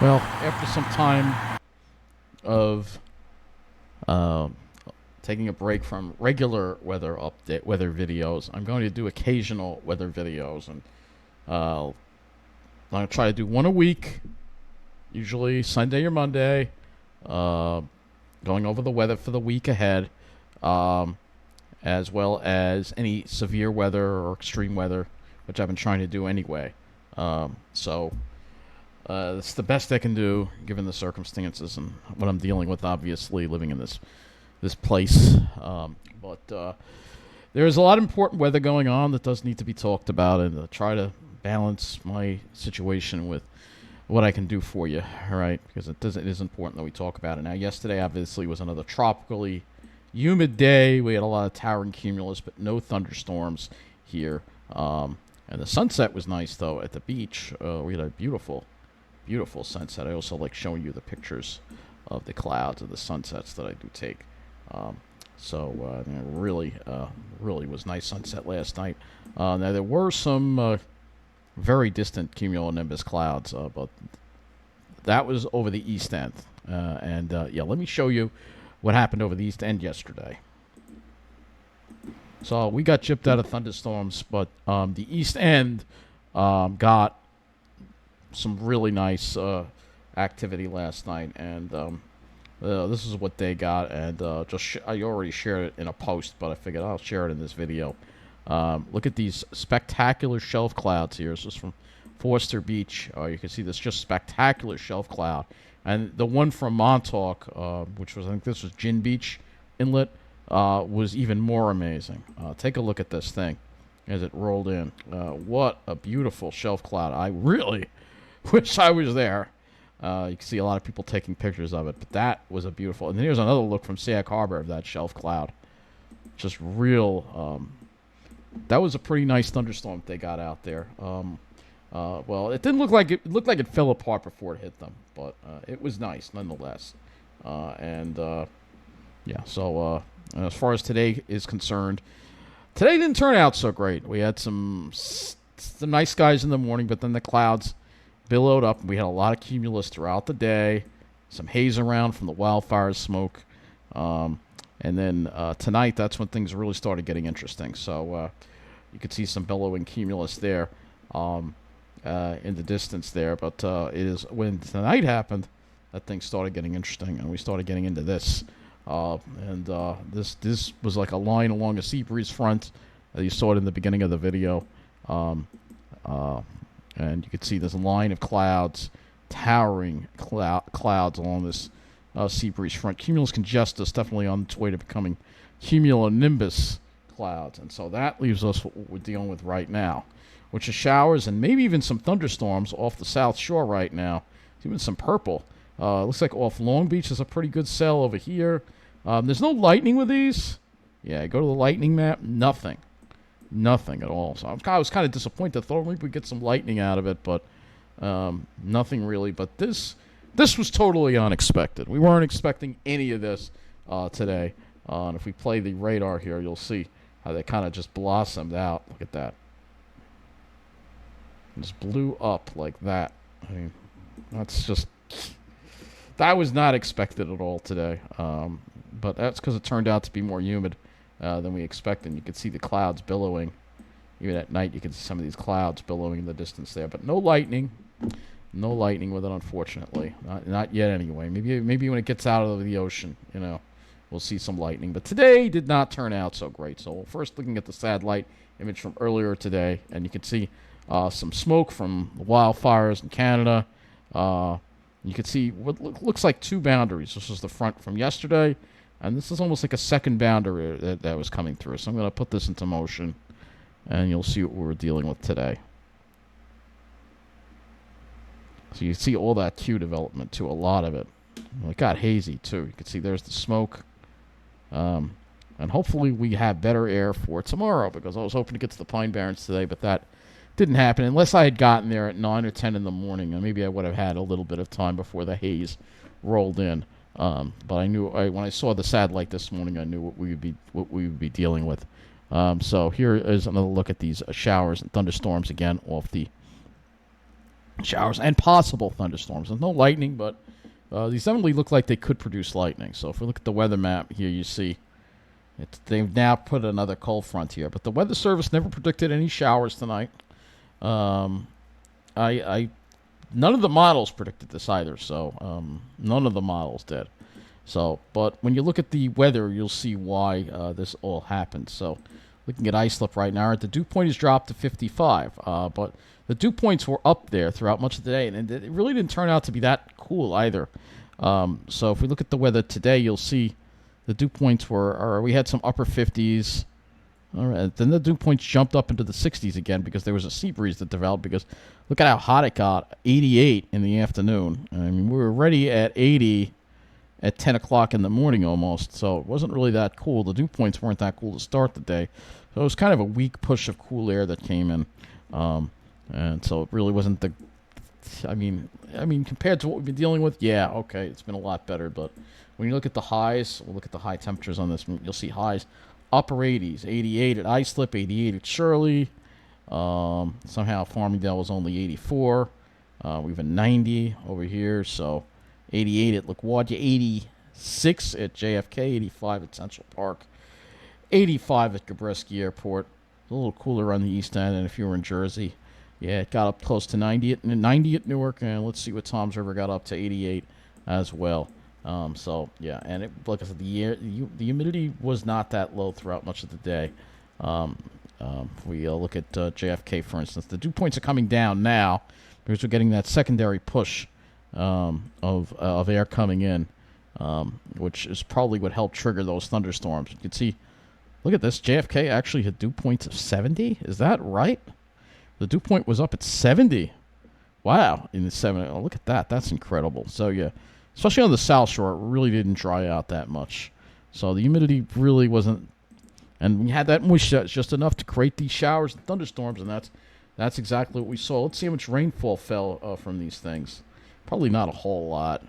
Well, after some time of uh, taking a break from regular weather videos, I'm going to do occasional weather videos, and I'm going to try to do one a week, usually Sunday or Monday, uh, going over the weather for the week ahead, um, as well as any severe weather or extreme weather, which I've been trying to do anyway. So it's the best I can do given the circumstances and what I'm dealing with. Obviously, living in this place, but there's a lot of important weather going on that does need to be talked about, and try to balance my situation with what I can do for you. All right, because it is important that we talk about it. Now, yesterday obviously was another tropically humid day. We had a lot of towering cumulus, but no thunderstorms here. And the sunset was nice though at the beach. We had a beautiful sunset. I also like showing you the pictures of the clouds of the sunsets that I do take. Um, really was nice sunset last night. Now there were some very distant cumulonimbus clouds, but that was over the east end. And let me show you what happened over the east end yesterday. So we got chipped out of thunderstorms, but the east end got some really nice activity last night, and this is what they got. And I already shared it in a post, but I figured I'll share it in this video. Look at these spectacular shelf clouds here. This is from Forster Beach. You can see this just spectacular shelf cloud, and the one from Montauk, which was, I think this was Gin Beach Inlet, was even more amazing. Take a look at this thing as it rolled in. What a beautiful shelf cloud. I really wish I was there. You can see a lot of people taking pictures of it, but that was a beautiful. And then here's another look from Sag Harbor of that shelf cloud. Just real. That was a pretty nice thunderstorm they got out there. Well, it didn't look like it. It looked like it fell apart before it hit them, but it was nice nonetheless. So as far as today is concerned, today didn't turn out so great. We had some nice skies in the morning, but then the clouds billowed up. We had a lot of cumulus throughout the day, some haze around from the wildfire smoke. And then tonight, that's when things really started getting interesting. So you could see some billowing cumulus there in the distance there. But it is when tonight happened that things started getting interesting, and we started getting into this. This was like a line along a sea breeze front. You saw it in the beginning of the video. And you can see this line of clouds, towering clouds along this sea breeze front. Cumulus congestus definitely on its way to becoming cumulonimbus clouds. And so that leaves us what we're dealing with right now, which is showers and maybe even some thunderstorms off the South Shore right now. Even some purple. Looks like off Long Beach there's a pretty good cell over here. There's no lightning with these. Yeah, go to the lightning map. Nothing at all. So I was kind of disappointed. I thought maybe we'd get some lightning out of it, but nothing really. But this was totally unexpected. We weren't expecting any of this today. And if we play the radar here, you'll see how they kind of just blossomed out. Look at that. It just blew up like that. I mean, that was not expected at all today. But that's because it turned out to be more humid than we expected. You could see the clouds billowing. Even at night, you can see some of these clouds billowing in the distance there. But no lightning. No lightning with it, unfortunately. Not yet, anyway. Maybe when it gets out of the ocean, we'll see some lightning. But today did not turn out so great. So first, looking at the satellite image from earlier today, and you can see some smoke from the wildfires in Canada. You can see what looks like two boundaries. This is the front from yesterday, and this is almost like a second boundary that was coming through. So I'm going to put this into motion, and you'll see what we're dealing with today. So you see all that Q development, too, a lot of it. It got hazy, too. You can see there's the smoke. And hopefully we have better air for tomorrow, because I was hoping to get to the Pine Barrens today, but that didn't happen unless I had gotten there at 9 or 10 in the morning, and maybe I would have had a little bit of time before the haze rolled in. But I knew when I saw the satellite this morning, I knew what we would be dealing with. So here is another look at these showers and thunderstorms again off the showers and possible thunderstorms. There's no lightning, but these definitely look like they could produce lightning. So if we look at the weather map here, you see they've now put another cold front here. But the Weather Service never predicted any showers tonight. Um, I none of the models predicted this either. So none of the models did. So, but when you look at the weather, you'll see why this all happened. So, looking at islip right now, the dew point has dropped to 55. But the dew points were up there throughout much of the day, and it really didn't turn out to be that cool either. So, if we look at the weather today, you'll see the dew points we had some upper 50s. All right, then the dew points jumped up into the 60s again because there was a sea breeze that developed. Because look at how hot it got, 88 in the afternoon. I mean, we were already at 80 at 10 o'clock in the morning almost, so it wasn't really that cool. The dew points weren't that cool to start the day, so it was kind of a weak push of cool air that came in, and so it really wasn't the. I mean, compared to what we've been dealing with, yeah, okay, it's been a lot better. But when you look at the highs, we'll look at the high temperatures on this. You'll see highs upper 80s, 88 at Islip, 88 at Shirley. Somehow Farmingdale was only 84. We have a 90 over here, so 88 at LaGuardia, 86 at JFK, 85 at Central Park, 85 at Gabreski Airport. A little cooler on the East End, and if you were in Jersey, yeah, it got up close to 90 at Newark, and let's see what Toms River got up to 88 as well. So yeah, and like I said, the humidity was not that low throughout much of the day. We look at JFK, for instance. The dew points are coming down now because we're getting that secondary push of air coming in, which is probably what helped trigger those thunderstorms. You can see, look at this. JFK actually had dew points of 70. Is that right? The dew point was up at 70. Wow, in the 70. Oh, look at that. That's incredible. So yeah, especially on the South Shore, it really didn't dry out that much. So the humidity really wasn't, and we had that moisture just enough to create these showers and thunderstorms, and that's exactly what we saw. Let's see how much rainfall fell from these things. Probably not a whole lot.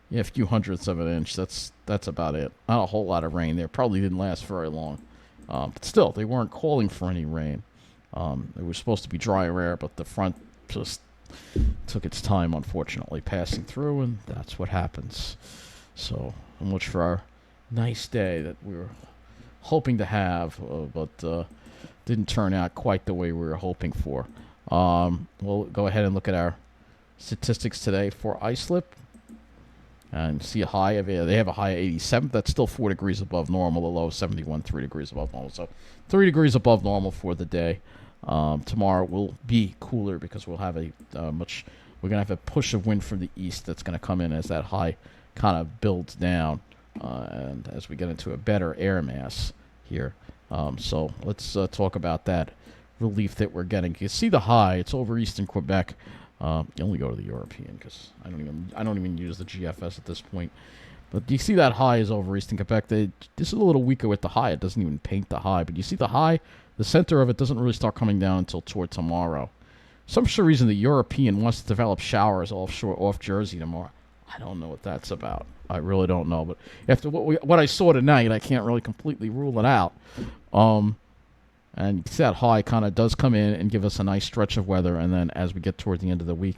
Yeah, a few hundredths of an inch. That's about it. Not a whole lot of rain there. Probably didn't last very long. But still, they weren't calling for any rain. It was supposed to be drier air, but the front just took its time, unfortunately, passing through, and that's what happens. So much for our nice day that we were hoping to have, but didn't turn out quite the way we were hoping for. We'll go ahead and look at our statistics today for Islip, and see a high of they have a high of 87. That's still 4 degrees above normal. The low of 71, 3 degrees above normal. So 3 degrees above normal for the day. Tomorrow will be cooler because we'll have we're gonna have a push of wind from the east that's gonna come in as that high kind of builds down, and as we get into a better air mass here. So let's talk about that relief that we're getting. You see the high; it's over eastern Quebec. You only go to the European because I don't even use the GFS at this point. But you see that high is over eastern Quebec. This is a little weaker with the high. It doesn't even paint the high, but you see the high. The center of it doesn't really start coming down until toward tomorrow. Some sure reason the European wants to develop showers offshore off Jersey tomorrow. I don't know what that's about. I really don't know. But after what I saw tonight, I can't really completely rule it out. And you see that high kind of does come in and give us a nice stretch of weather. And then as we get toward the end of the week,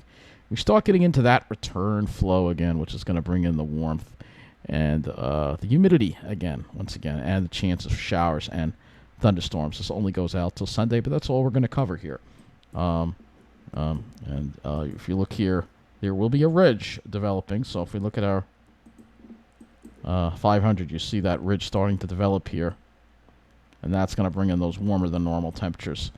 we start getting into that return flow again, which is going to bring in the warmth and the humidity again, once again, and the chance of showers and thunderstorms. This only goes out till Sunday, but that's all we're going to cover here. If you look here, there will be a ridge developing. So if we look at our 500, you see that ridge starting to develop here. And that's going to bring in those warmer than normal temperatures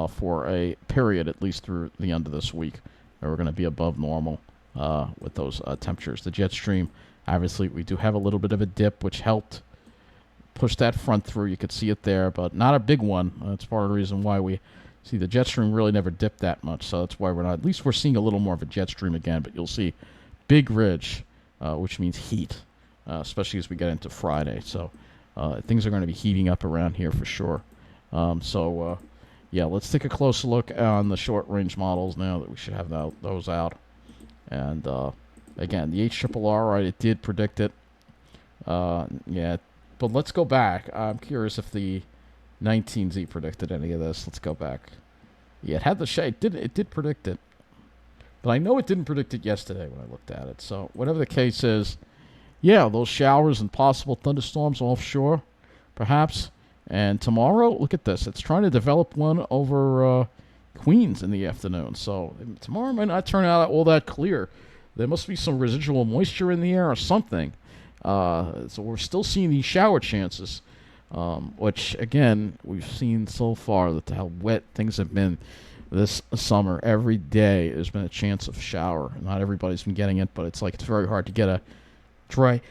for a period, at least through the end of this week, where we're going to be above normal with those temperatures. The jet stream, obviously, we do have a little bit of a dip, which helped push that front through. You could see it there, but not a big one. That's part of the reason why we see the jet stream really never dipped that much. So that's why at least we're seeing a little more of a jet stream again, but you'll see big ridge, which means heat, especially as we get into Friday. So things are going to be heating up around here for sure. Yeah, let's take a closer look on the short-range models now that we should have those out. And again, the HRRR, right, it did predict it. Yeah, but let's go back. I'm curious if the 19Z predicted any of this. Let's go back. Yeah, it had the shade. It did predict it. But I know it didn't predict it yesterday when I looked at it. So whatever the case is, yeah, those showers and possible thunderstorms offshore, perhaps. And tomorrow, look at this. It's trying to develop one over Queens in the afternoon. So tomorrow might not turn out all that clear. There must be some residual moisture in the air or something. So we're still seeing these shower chances, which, again, we've seen so far that how wet things have been this summer. Every day there's been a chance of shower. Not everybody's been getting it, but it's very hard to get a dry,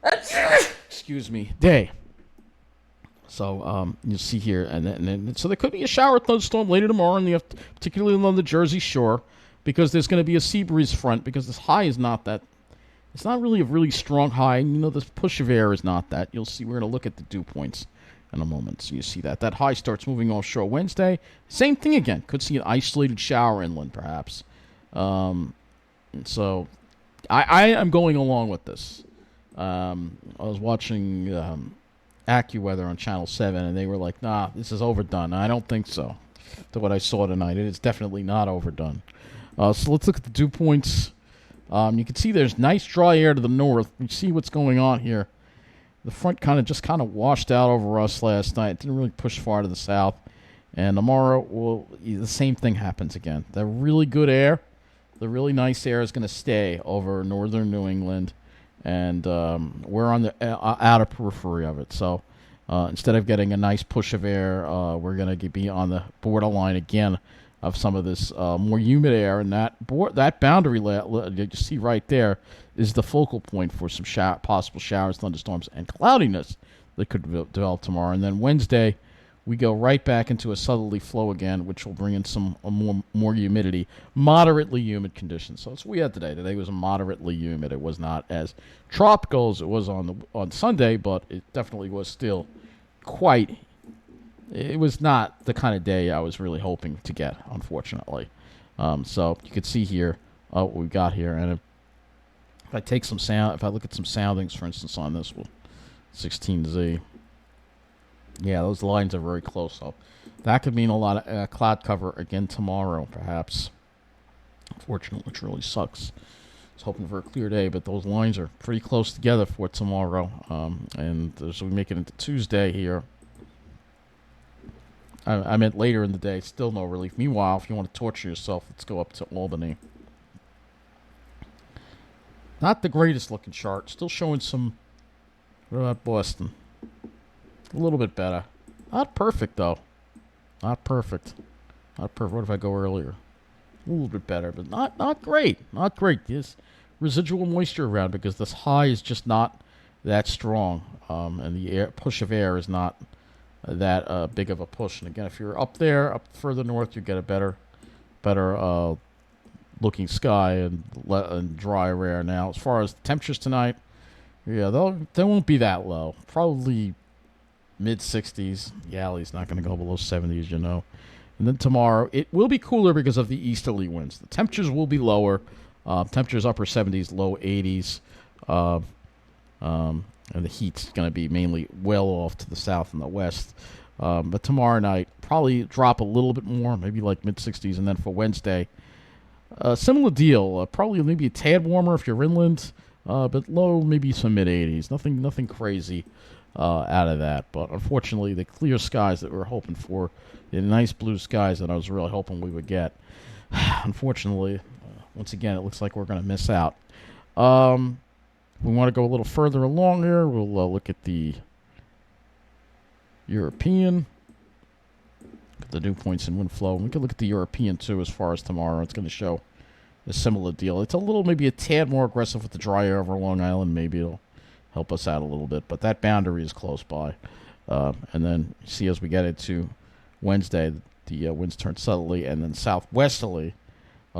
excuse me, day. So you'll see here, and so there could be a shower thunderstorm later tomorrow, particularly along the Jersey Shore, because there's going to be a sea breeze front, because this high is not that. It's not really a really strong high. This push of air is not that. You'll see. We're going to look at the dew points in a moment, so you see that high starts moving offshore Wednesday. Same thing again. Could see an isolated shower inland, perhaps. So I am going along with this. I was watching AccuWeather on Channel 7, and they were like, nah, this is overdone. I don't think so. To what I saw tonight, it is definitely not overdone. So let's look at the dew points. You can see there's nice dry air to the north. You see what's going on here. The front kind of washed out over us last night. It didn't really push far to the south. And tomorrow, the same thing happens again. The really good air, the really nice air is going to stay over northern New England. And we're on the outer periphery of it. So instead of getting a nice push of air, we're going to be on the borderline again of some of this more humid air. And that boundary you see right there is the focal point for some possible showers, thunderstorms, and cloudiness that could develop tomorrow. And then Wednesday, we go right back into a southerly flow again, which will bring in some more humidity, moderately humid conditions. So that's what we had today. Today was moderately humid. It was not as tropical as it was on Sunday, but it definitely was still quite. It was not the kind of day I was really hoping to get, unfortunately. So you could see here what we got here, and if I take some sound, if I look at some soundings, for instance, on this 16Z. Yeah, those lines are very close. So that could mean a lot of cloud cover again tomorrow, perhaps. Unfortunately, which really sucks. I was hoping for a clear day, but those lines are pretty close together for tomorrow. And as we make it into Tuesday here, I meant later in the day, still no relief. Meanwhile, if you want to torture yourself, let's go up to Albany. Not the greatest looking chart. Still showing some. What about Boston? A little bit better. Not perfect, though. Not perfect. Not perfect. What if I go earlier? A little bit better, but not great. Not great. There's residual moisture around because this high is just not that strong. And the push of air is not that big of a push. And again, if you're up further north, you get a better looking sky and drier air. Now, as far as the temperatures tonight, yeah, they won't be that low. Probably mid-60s. Yalley's not going to go below 70s, And then tomorrow, it will be cooler because of the easterly winds. The temperatures will be lower. Temperatures upper 70s, low 80s. And the heat's going to be mainly well off to the south and the west. But tomorrow night, probably drop a little bit more, maybe like mid-60s. And then for Wednesday, similar deal. Probably maybe a tad warmer if you're inland, but low, maybe some mid-80s. Nothing crazy out of that. But unfortunately, the clear skies that we were hoping for, the nice blue skies that I was really hoping we would get, unfortunately, once again, it looks like we're going to miss out. We want to go a little further along here. We'll look at the European. Look at the dew points and wind flow. We can look at the European, too, as far as tomorrow. It's going to show a similar deal. It's maybe a tad more aggressive with the dry air over Long Island. Maybe it'll help us out a little bit. But that boundary is close by. And then you see as we get into Wednesday, the winds turn southerly and then southwesterly.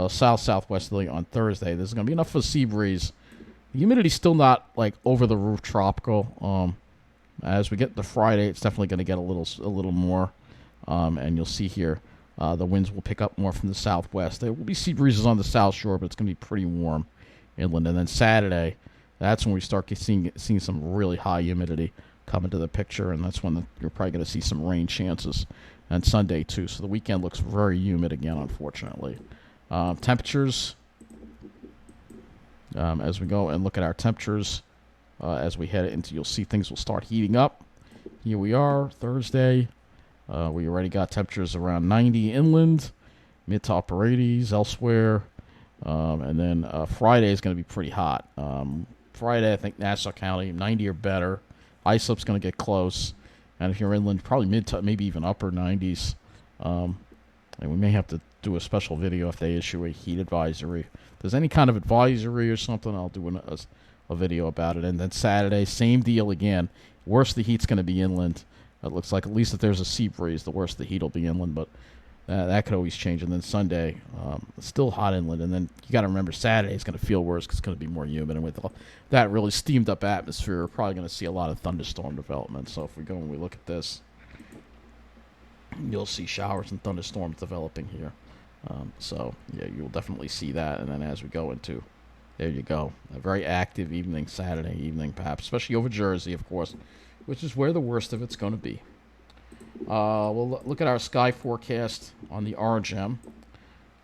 South-southwesterly on Thursday. There's going to be enough of a sea breeze. The humidity's still not like over the roof tropical. As we get to Friday, it's definitely going to get a little more. And you'll see here the winds will pick up more from the southwest. There will be sea breezes on the south shore, but it's going to be pretty warm inland. And then Saturday, that's when we start seeing some really high humidity come into the picture, and that's when you're probably going to see some rain chances. And Sunday too. So the weekend looks very humid again, unfortunately. Temperatures, as we go and look at our temperatures, as we head into, you'll see things will start heating up. Here we are, Thursday. We already got temperatures around 90 inland, mid to upper 80s elsewhere. And then Friday is going to be pretty hot. Friday, I think Nassau County, 90 or better. ISOP's going to get close. And if you're inland, probably mid to maybe even upper 90s. And we may have to do a special video if they issue a heat advisory. If there's any kind of advisory or something, I'll do a video about it. And then Saturday, same deal again. Worse the heat's going to be inland. It looks like, at least if there's a sea breeze, the worse the heat will be inland. But that could always change. And then Sunday, still hot inland. And then you got to remember Saturday is going to feel worse because it's going to be more humid. And with that really steamed up atmosphere, we're probably going to see a lot of thunderstorm development. So if we go and we look at this, you'll see showers and thunderstorms developing here. So yeah, you'll definitely see that. And then as we go into, there you go, a very active evening, Saturday evening perhaps, especially over Jersey, of course, which is where the worst of it's going to be. We'll look at our sky forecast on the RGM,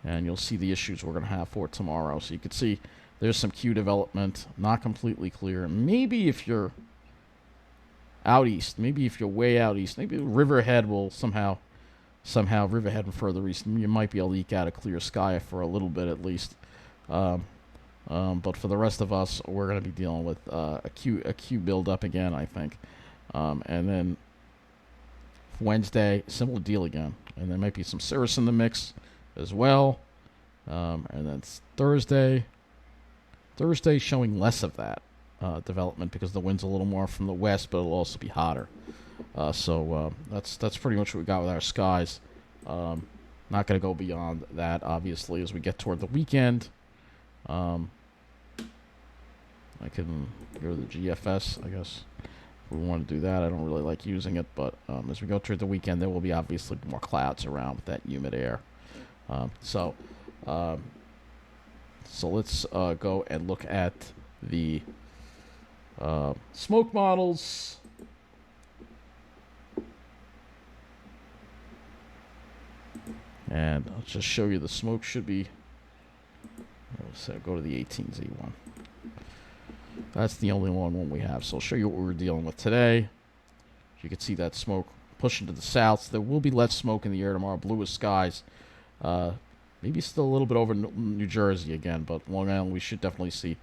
and you'll see the issues we're going to have for tomorrow. So you can see there's some Q development, not completely clear. Maybe if you're out east, maybe if you're way out east, maybe Riverhead will somehow Riverhead and further east, you might be able to eke out a clear sky for a little bit at least. But for the rest of us, we're going to be dealing with a Q build up again, I think. And then Wednesday, similar deal again. And there might be some cirrus in the mix as well. And then Thursday showing less of that development because the wind's a little more from the west, but it'll also be hotter. So that's pretty much what we got with our skies. Not going to go beyond that, obviously, as we get toward the weekend. I can go to the GFS, I guess. We want to do that. I don't really like using it, but as we go through the weekend, there will be obviously more clouds around with that humid air. So let's go and look at the smoke models. And I'll just show you the smoke should be. So go to the 18Z one. That's the only long one we have. So I'll show you what we're dealing with today. You can see that smoke pushing to the south. There will be less smoke in the air tomorrow. Bluest skies. Maybe still a little bit over New Jersey again, but Long Island we should definitely see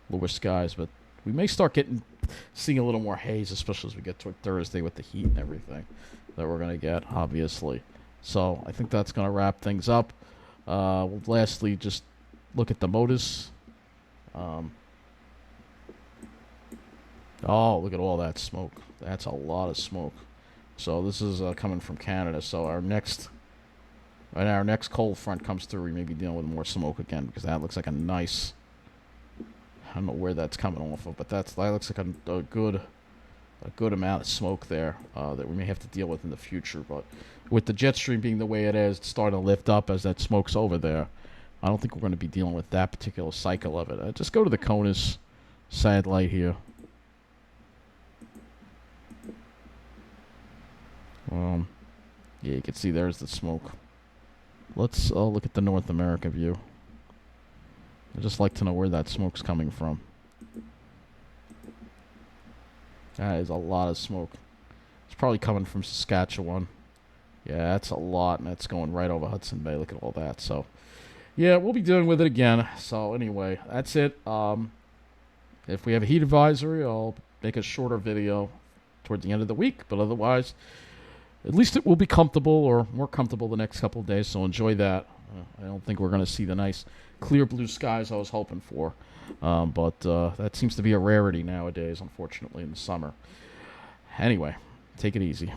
bluer skies. But we may start seeing a little more haze, especially as we get toward Thursday with the heat and everything that we're going to get, obviously. So I think that's going to wrap things up. We'll lastly just look at the MODIS. Oh, look at all that smoke. That's a lot of smoke. So this is coming from Canada. So when our next cold front comes through, we may be dealing with more smoke again because that looks like a nice. I don't know where that's coming off of, but that looks like a good amount of smoke there that we may have to deal with in the future. But with the jet stream being the way it is, it's starting to lift up as that smoke's over there. I don't think we're going to be dealing with that particular cycle of it. Just go to the CONUS satellite here. Yeah, you can see there's the smoke. Let's look at the North America view. I'd just like to know where that smoke's coming from. That is a lot of smoke. It's probably coming from Saskatchewan. Yeah, that's a lot, and that's going right over Hudson Bay. Look at all that. So, yeah, we'll be dealing with it again. So, anyway, that's it. If we have a heat advisory, I'll make a shorter video toward the end of the week. But otherwise, at least it will be comfortable or more comfortable the next couple of days. So enjoy that. I don't think we're going to see the nice clear blue skies I was hoping for. But that seems to be a rarity nowadays, unfortunately, in the summer. Anyway, take it easy.